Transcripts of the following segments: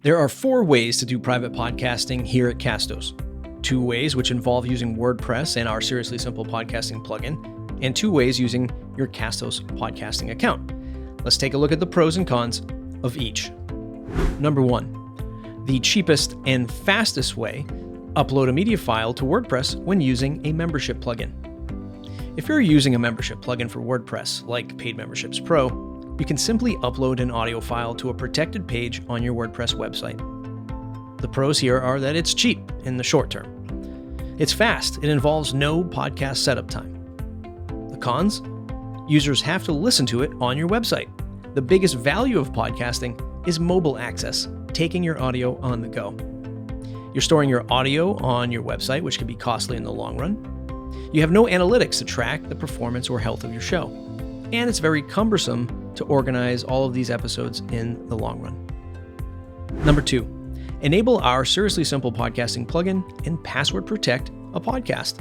There are 4 ways to do private podcasting here at Castos. 2 ways which involve using WordPress and our Seriously Simple Podcasting plugin, and 2 ways using your Castos podcasting account. Let's take a look at the pros and cons of each. Number 1, the cheapest and fastest way, upload a media file to WordPress when using a membership plugin. If you're using a membership plugin for WordPress, like Paid Memberships Pro, you can simply upload an audio file to a protected page on your WordPress website. The pros here are that it's cheap in the short term. It's fast. It involves no podcast setup time. The cons? Users have to listen to it on your website. The biggest value of podcasting is mobile access, taking your audio on the go. You're storing your audio on your website, which can be costly in the long run. You have no analytics to track the performance or health of your show. And it's very cumbersome to organize all of these episodes in the long run. Number 2, enable our Seriously Simple Podcasting plugin and password protect a podcast.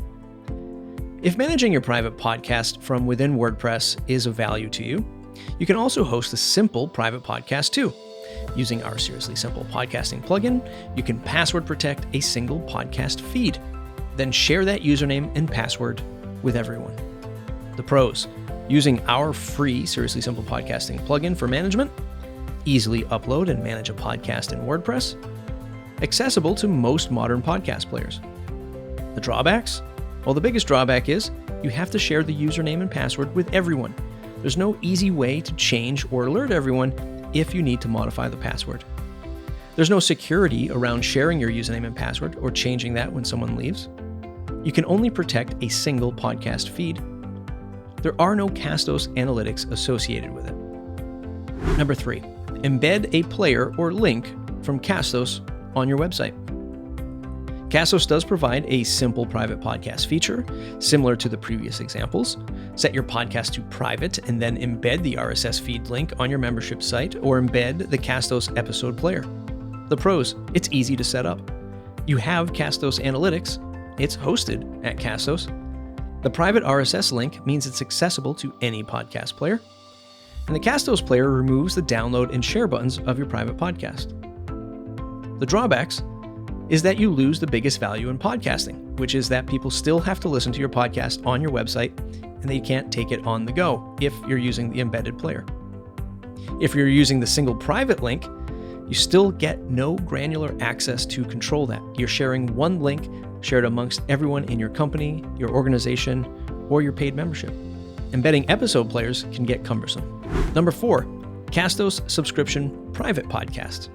If managing your private podcast from within WordPress is of value to you, you can also host a simple private podcast too. Using our Seriously Simple Podcasting plugin, you can password protect a single podcast feed, then share that username and password with everyone. The pros: using our free Seriously Simple Podcasting plugin for management, easily upload and manage a podcast in WordPress, accessible to most modern podcast players. The drawbacks? Well, the biggest drawback is you have to share the username and password with everyone. There's no easy way to change or alert everyone if you need to modify the password. There's no security around sharing your username and password or changing that when someone leaves. You can only protect a single podcast feed. There are no Castos analytics associated with it. Number 3, embed a player or link from Castos on your website. Castos does provide a simple private podcast feature, similar to the previous examples. Set your podcast to private and then embed the RSS feed link on your membership site or embed the Castos episode player. The pros: it's easy to set up. You have Castos analytics. It's hosted at Castos. The private RSS link means it's accessible to any podcast player. And the Castos player removes the download and share buttons of your private podcast. The drawbacks is that you lose the biggest value in podcasting, which is that people still have to listen to your podcast on your website and they can't take it on the go if you're using the embedded player. If you're using the single private link, you still get no granular access to control that. You're sharing one link shared amongst everyone in your company, your organization, or your paid membership. Embedding episode players can get cumbersome. Number 4, Castos subscription private podcast.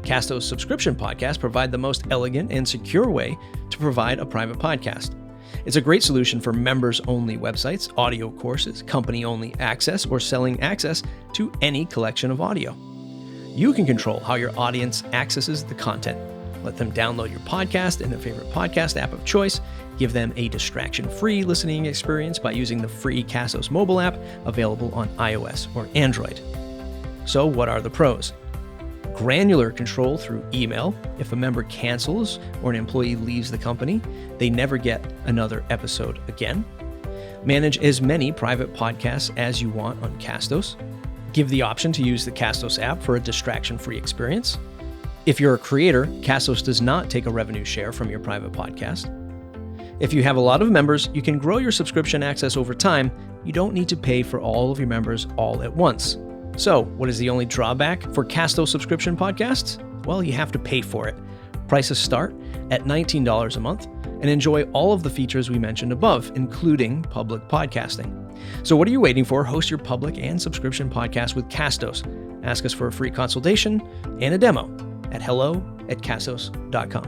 Castos subscription podcasts provide the most elegant and secure way to provide a private podcast. It's a great solution for members-only websites, audio courses, company-only access, or selling access to any collection of audio. You can control how your audience accesses the content. Let them download your podcast in their favorite podcast app of choice. Give them a distraction-free listening experience by using the free Castos mobile app available on iOS or Android. So what are the pros? Granular control through email. If a member cancels or an employee leaves the company, they never get another episode again. Manage as many private podcasts as you want on Castos. Give the option to use the Castos app for a distraction-free experience. If you're a creator, Castos does not take a revenue share from your private podcast. If you have a lot of members, you can grow your subscription access over time. You don't need to pay for all of your members all at once. So, what is the only drawback for Castos subscription podcasts? Well, you have to pay for it. Prices start at $19 a month and enjoy all of the features we mentioned above, including public podcasting. So what are you waiting for? Host your public and subscription podcast with Castos. Ask us for a free consultation and a demo at hello@castos.com.